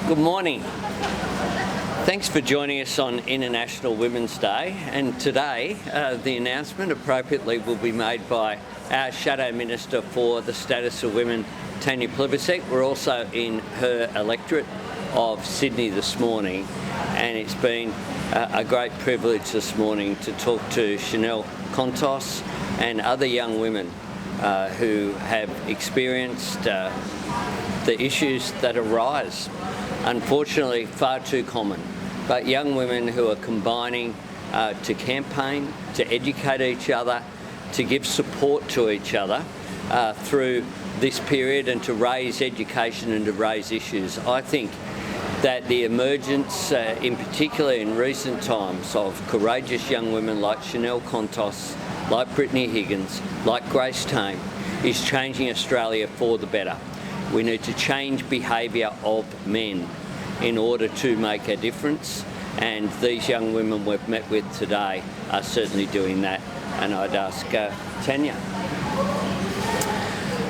Good morning. Thanks for joining us on International Women's Day, and today the announcement appropriately will be made by our Shadow Minister for the Status of Women, Tanya Plibersek. We're also in her electorate of Sydney this morning, and it's been a great privilege this morning to talk to Contos and other young women who have experienced the issues that arise, unfortunately far too common, but young women who are combining to campaign, to educate each other, to give support to each other through this period, and to raise education and to raise issues. I think that the emergence, in particular in recent times, of courageous young women like Contos, like Brittany Higgins, like Grace Tame, is changing Australia for the better. We need to change behaviour of men in order to make a difference, and these young women we've met with today are certainly doing that. And I'd ask Tanya.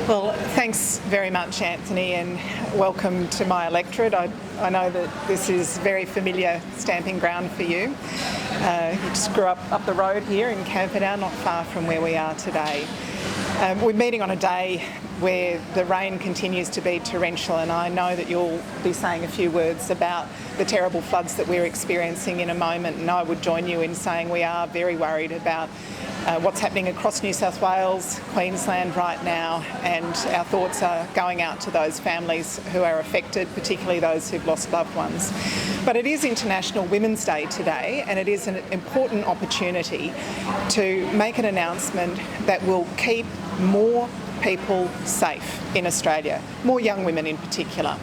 Well, thanks very much, Anthony, and welcome to my electorate. I know that this is very familiar stamping ground for you. You just grew up the road here in Camperdown, not far from where we are today. We're meeting on a day where the rain continues to be torrential, and I know that you'll be saying a few words about the terrible floods that we're experiencing in a moment, and I would join you in saying we are very worried about what's happening across New South Wales, Queensland right now, and our thoughts are going out to those families who are affected, particularly those who've lost loved ones. But it is International Women's Day today, and it is an important opportunity to make an announcement that will keep more people safe in Australia, more young women in particular.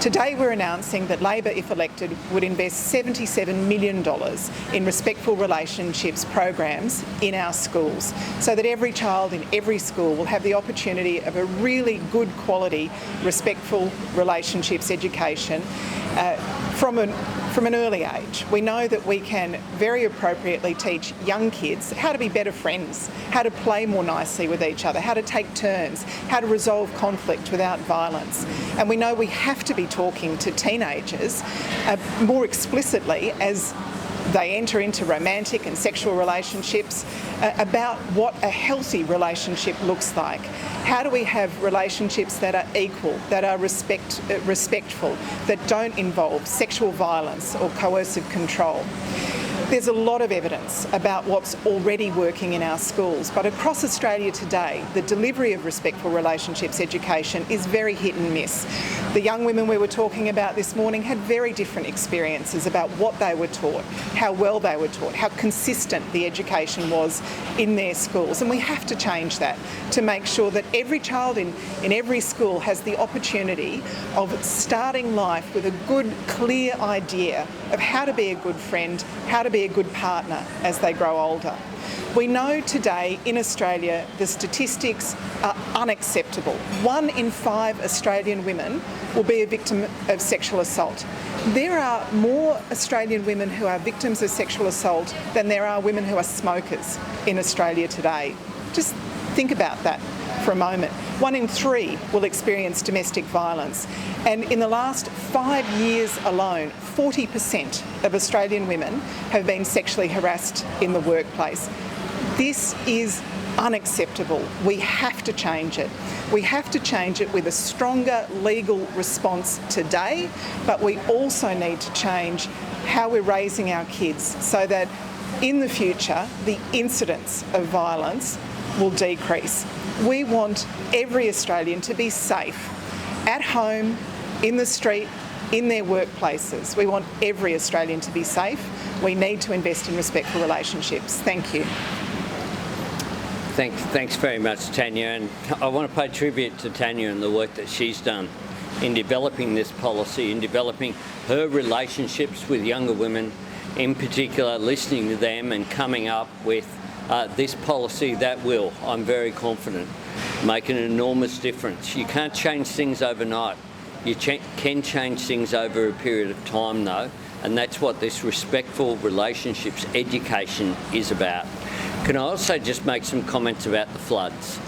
Today we're announcing that Labor, if elected, would invest $77 million in respectful relationships programs in our schools, so that every child in every school will have the opportunity of a really good quality respectful relationships education from an early age. We know that we can very appropriately teach young kids how to be better friends, how to play more nicely with each other, how to take turns, how to resolve conflict without violence. And we know we have to be talking to teenagers more explicitly as they enter into romantic and sexual relationships about what a healthy relationship looks like. How do we have relationships that are equal, that are respectful, that don't involve sexual violence or coercive control? There's a lot of evidence about what's already working in our schools, but across Australia today, the delivery of respectful relationships education is very hit and miss. The young women we were talking about this morning had very different experiences about what they were taught, how well they were taught, how consistent the education was in their schools. And we have to change that to make sure that every child in every school has the opportunity of starting life with a good, clear idea of how to be a good friend, how to be a good partner as they grow older. We know today in Australia the statistics are unacceptable. 1 in 5 Australian women will be a victim of sexual assault. There are more Australian women who are victims of sexual assault than there are women who are smokers in Australia today. Just think about that for a moment. 1 in 3 will experience domestic violence. And in the last 5 years alone, 40% of Australian women have been sexually harassed in the workplace. This is unacceptable. We have to change it. We have to change it with a stronger legal response today, but we also need to change how we're raising our kids so that in the future the incidence of violence will decrease. We want every Australian to be safe at home, in the street, in their workplaces. We want every Australian to be safe. We need to invest in respectful relationships. Thank you. Thanks very much, Tanya, and I want to pay tribute to Tanya and the work that she's done in developing this policy, in developing her relationships with younger women, in particular listening to them and coming up with this policy that will, I'm very confident, make an enormous difference. You can't change things overnight. You can change things over a period of time though, and that's what this respectful relationships education is about. Can I also just make some comments about the floods?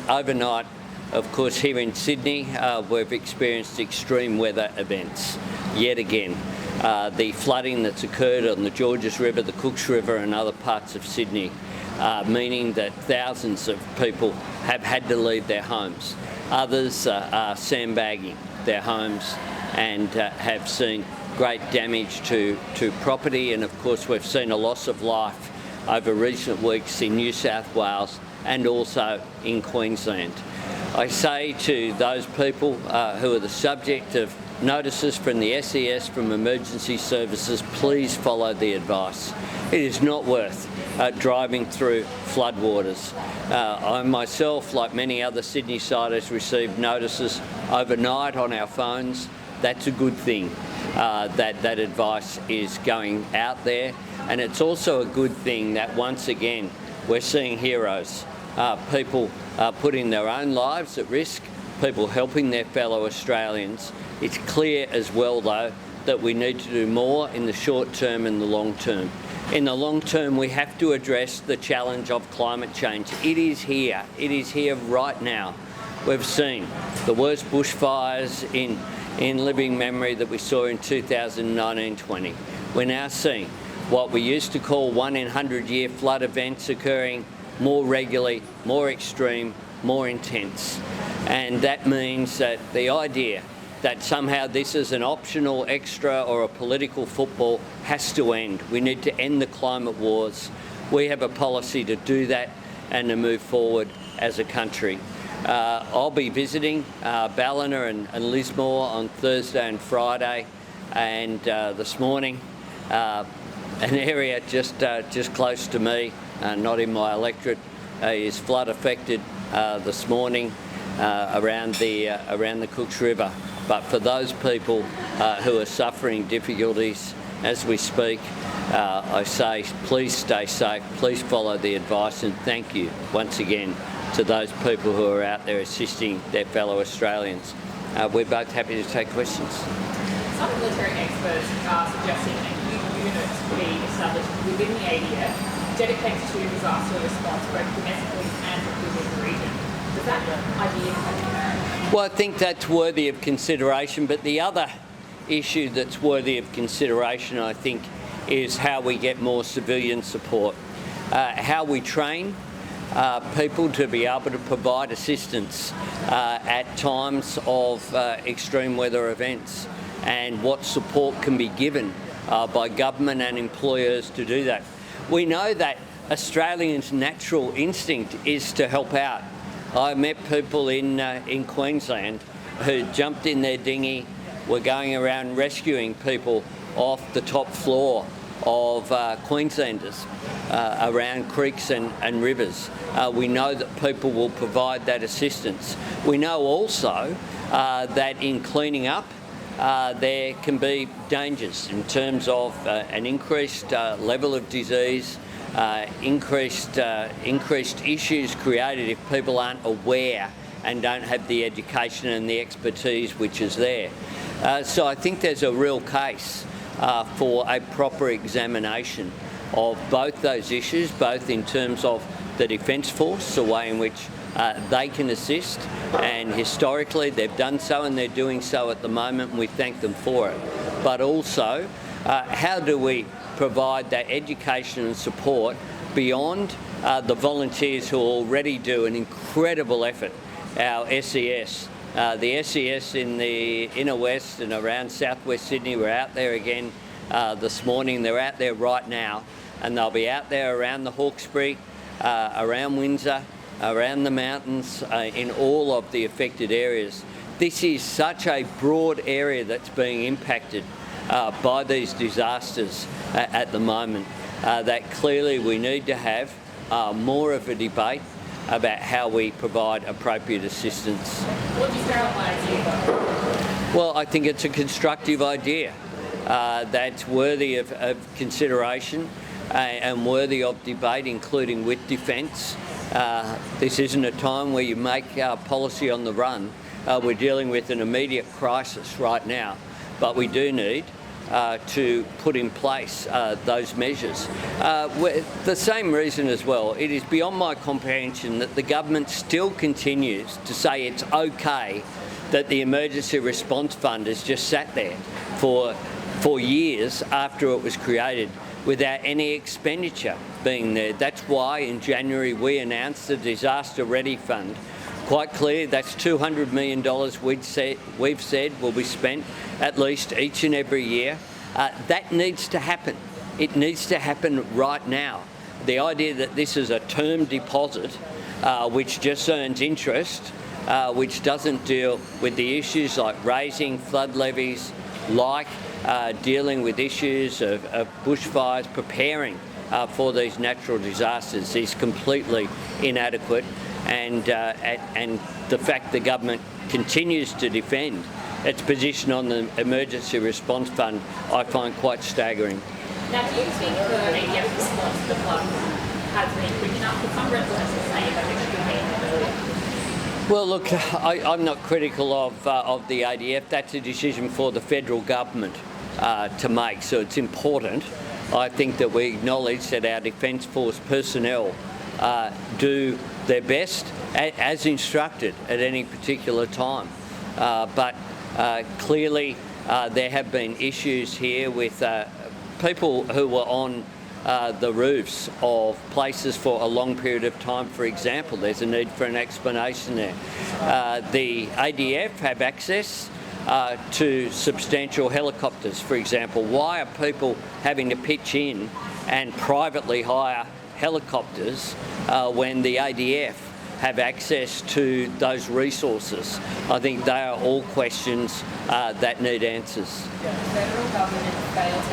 Overnight, Of course, here in Sydney, we've experienced extreme weather events yet again. The flooding that's occurred on the Georges River, the Cooks River and other parts of Sydney, meaning that thousands of people have had to leave their homes. Others are sandbagging their homes and have seen great damage to property, and of course we've seen a loss of life over recent weeks in New South Wales and also in Queensland. I say to those people who are the subject of notices from the SES, from emergency services, please follow the advice. It is not worth driving through floodwaters. I myself, like many other Sydney-siders, received notices overnight on our phones. That's a good thing. That advice is going out there, and it's also a good thing that once again we're seeing heroes, people putting their own lives at risk, people helping their fellow Australians. It's clear as well though that we need to do more in the short term and the long term. In the long term, we have to address the challenge of climate change. It is here right now. We've seen the worst bushfires in living memory that we saw in 2019-20. We're now seeing what we used to call 1 in 100-year flood events occurring more regularly, more extreme, more intense. And that means that the idea that somehow this is an optional extra or a political football has to end. We need to end the climate wars. We have a policy to do that and to move forward as a country. I'll be visiting Ballina and Lismore on Thursday and Friday, and this morning an area just close to me, not in my electorate, is flood affected this morning around the Cooks River. But for those people who are suffering difficulties as we speak, I say please stay safe, please follow the advice, and thank you once again to those people who are out there assisting their fellow Australians. We're both happy to take questions. Some military experts are suggesting a new unit be established within the ADF dedicated to disaster response both domestically and within the region. Does that idea? Well, I think that's worthy of consideration, but the other issue that's worthy of consideration, I think, is how we get more civilian support, how we train people to be able to provide assistance at times of extreme weather events, and what support can be given by government and employers to do that. We know that Australians' natural instinct is to help out. I met people in Queensland who jumped in their dinghy, were going around rescuing people off the top floor of Queenslanders around creeks and rivers. We know that people will provide that assistance. We know also that in cleaning up there can be dangers in terms of an increased level of disease, increased issues created if people aren't aware and don't have the education and the expertise which is there. So I think there's a real case for a proper examination of both those issues, both in terms of the Defence Force, the way in which they can assist, and historically they've done so and they're doing so at the moment, and we thank them for it. But also, how do we provide that education and support beyond the volunteers who already do an incredible effort, our SES. The SES in the inner west and around southwest Sydney were out there again this morning. They're out there right now, and they'll be out there around the Hawkesbury, around Windsor, around the mountains, in all of the affected areas. This is such a broad area that's being impacted by these disasters at the moment, that clearly we need to have more of a debate about how we provide appropriate assistance. What do you say on my idea? Well, I think it's a constructive idea that's worthy of consideration and worthy of debate, including with Defence. This isn't a time where you make policy on the run. We're dealing with an immediate crisis right now, but we do need to put in place those measures. The same reason as well, it is beyond my comprehension that the government still continues to say it's okay that the Emergency Response Fund has just sat there for years after it was created without any expenditure being there. That's why in January we announced the Disaster Ready Fund. Quite clear, that's $200 million we've said will be spent at least each and every year. That needs to happen. It needs to happen right now. The idea that this is a term deposit which just earns interest, which doesn't deal with the issues like raising flood levies, like dealing with issues of bushfires, preparing for these natural disasters is completely inadequate. And the fact the government continues to defend its position on the Emergency Response Fund, I find quite staggering. Now, do you think the ADF response to the flood has been quick enough? Because some residents are saying that it should have been earlier. Well, look, I'm not critical of the ADF. That's a decision for the federal government to make, so it's important. I think that we acknowledge that our Defence Force personnel do their best as instructed at any particular time. But clearly there have been issues here with people who were on the roofs of places for a long period of time, for example. There's a need for an explanation there. The ADF have access to substantial helicopters, for example. Why are people having to pitch in and privately hire helicopters when the ADF have access to those resources? I think they are all questions that need answers. The federal government failed to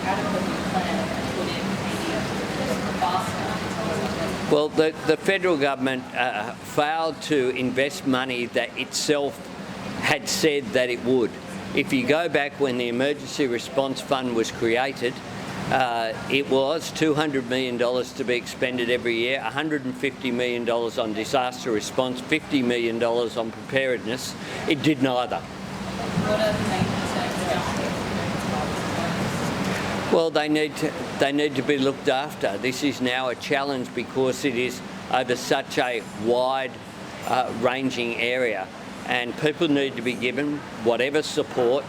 adequately plan and put in ADF faster. Well, the federal government failed to invest money that itself had said that it would. If you go back when the Emergency Response Fund was created, it was $200 million to be expended every year, $150 million on disaster response, $50 million on preparedness. It did neither. What are the main concerns? Well, they need to be looked after. This is now a challenge because it is over such a wide ranging area, and people need to be given whatever support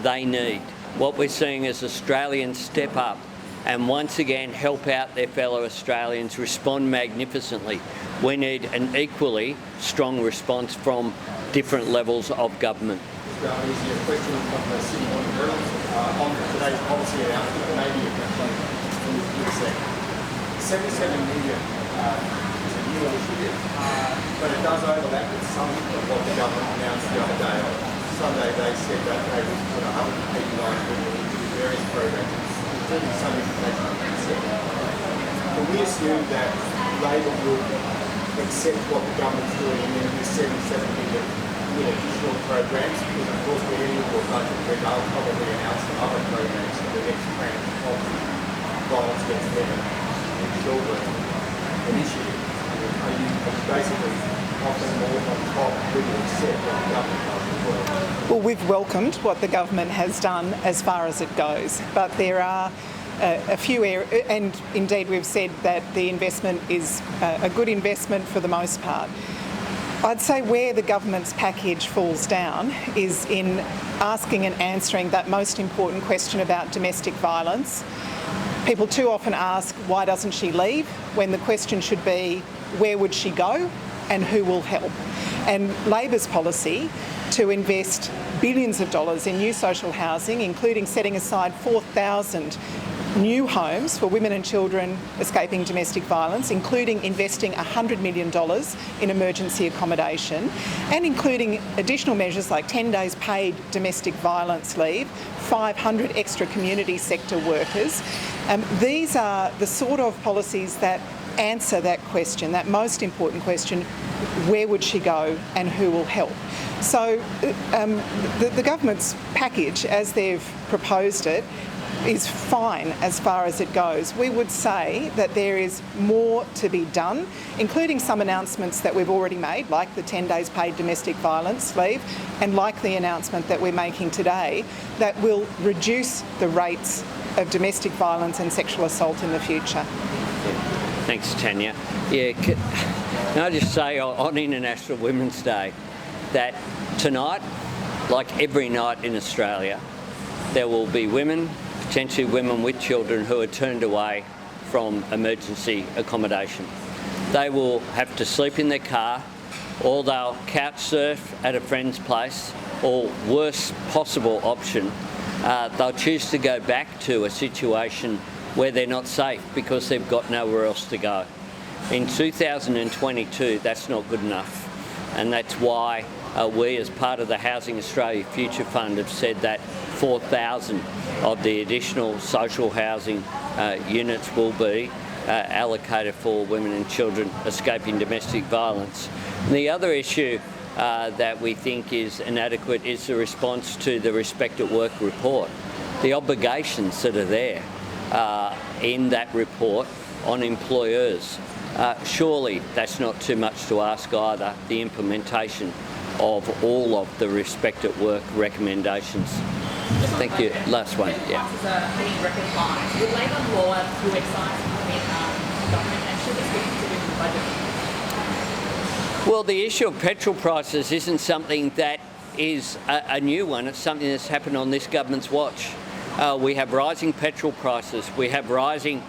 they need. What we're seeing is Australians step up and once again help out their fellow Australians, respond magnificently. We need an equally strong response from different levels of government. A question from the City Morning Herald on today's policy announcement. Maybe you can give us that. 77 million is a new initiative, but it does overlap with some of what the government announced the other day. Sunday they said that they would put 189 million into various programs, including some education consent. Can we assume that Labor will accept what the government's doing and then do 77 million in additional programs? Because of course we're heading into a budget where they'll probably announce other programs for the next tranche of violence against women and children initiative. Are you basically offering more on top when you accept what the government does? Well, we've welcomed what the government has done as far as it goes, but there are a few areas, and indeed we've said that the investment is a good investment for the most part. I'd say where the government's package falls down is in asking and answering that most important question about domestic violence. People too often ask, why doesn't she leave? When the question should be, where would she go and who will help? And Labor's policy to invest billions of dollars in new social housing, including setting aside 4,000 new homes for women and children escaping domestic violence, including investing $100 million in emergency accommodation, and including additional measures like 10 days paid domestic violence leave, 500 extra community sector workers. These are the sort of policies that answer that question, that most important question, where would she go and who will help? So the government's package, as they've proposed it, is fine as far as it goes. We would say that there is more to be done, including some announcements that we've already made, like the 10 days paid domestic violence leave, and like the announcement that we're making today, that will reduce the rates of domestic violence and sexual assault in the future. Thanks, Tanya. Yeah, can I just say on International Women's Day that tonight, like every night in Australia, there will be women, potentially women with children, who are turned away from emergency accommodation. They will have to sleep in their car, or they'll couch surf at a friend's place, or worst possible option, they'll choose to go back to a situation where they're not safe because they've got nowhere else to go. In 2022, that's not good enough, and that's why we, as part of the Housing Australia Future Fund, have said that 4,000 of the additional social housing units will be allocated for women and children escaping domestic violence. And the other issue that we think is inadequate is the response to the Respect at Work report. The obligations that are there in that report on employers. Surely that's not too much to ask either, the implementation of all of the Respect at Work recommendations. Thank you. Last one. Yeah. Prices are hitting record highs. Would Labor lower fuel excise government, and should this be considered in the budget? Well, the issue of petrol prices isn't something that is a new one. It's something that's happened on this government's watch. We have rising petrol prices. We have rising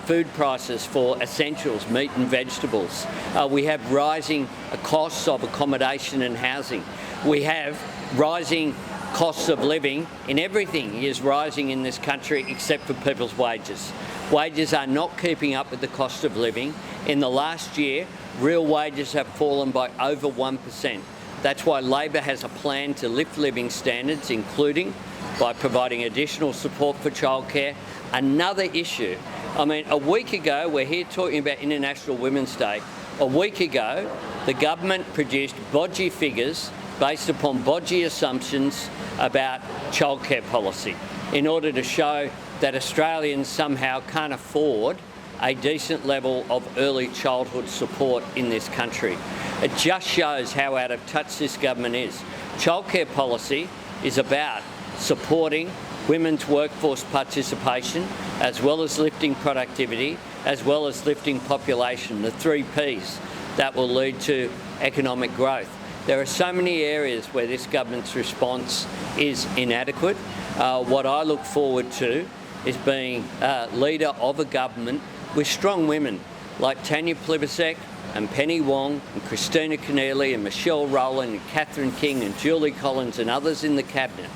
food prices for essentials, meat and vegetables. We have rising costs of accommodation and housing. We have rising costs of living, and everything is rising in this country except for people's wages. Wages are not keeping up with the cost of living. In the last year, real wages have fallen by over 1%. That's why Labor has a plan to lift living standards, including by providing additional support for childcare. Another issue, I mean, a week ago, we're here talking about International Women's Day. A week ago, the government produced bodgy figures based upon bodgy assumptions about childcare policy in order to show that Australians somehow can't afford a decent level of early childhood support in this country. It just shows how out of touch this government is. Childcare policy is about supporting women's workforce participation, as well as lifting productivity, as well as lifting population, the 3 Ps that will lead to economic growth. There are so many areas where this government's response is inadequate. What I look forward to is being leader of a government with strong women like Tanya Plibersek and Penny Wong and Christina Keneally and Michelle Rowland and Catherine King and Julie Collins and others in the Cabinet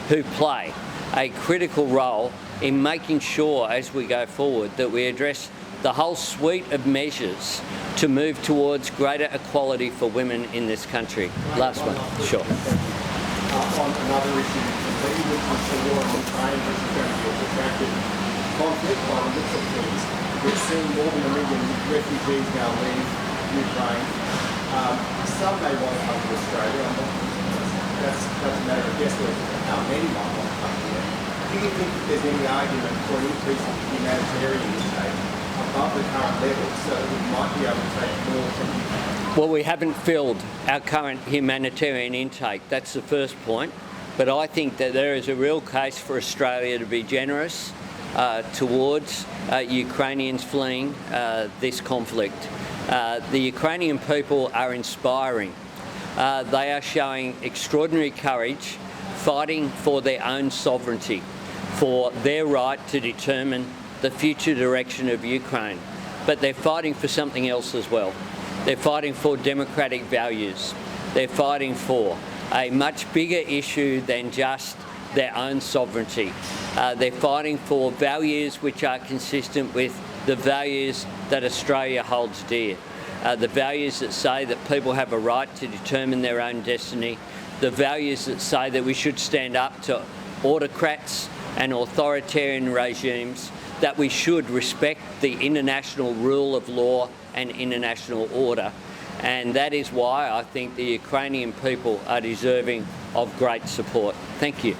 who play a critical role in making sure as we go forward that we address the whole suite of measures to move towards greater equality for women in this country. Last one. Sure. On another issue, the EU push the war in Ukraine, which is going to be a protracted conflict by the looks of things. We've seen more than 1 million refugees now leave Ukraine. Some may want to come to Australia. That's a matter of guesswork how many might want to come here. Do you think that there's any argument for an increase in humanitarian intake above the current level so that we might be able to take more from Ukraine? Well, we haven't filled our current humanitarian intake. That's the first point. But I think that there is a real case for Australia to be generous towards Ukrainians fleeing this conflict. The Ukrainian people are inspiring. They are showing extraordinary courage, fighting for their own sovereignty, for their right to determine the future direction of Ukraine. But they're fighting for something else as well. They're fighting for democratic values. They're fighting for a much bigger issue than just their own sovereignty. They're fighting for values which are consistent with the values that Australia holds dear. The values that say that people have a right to determine their own destiny, the values that say that we should stand up to autocrats and authoritarian regimes, that we should respect the international rule of law and international order. And that is why I think the Ukrainian people are deserving of great support. Thank you.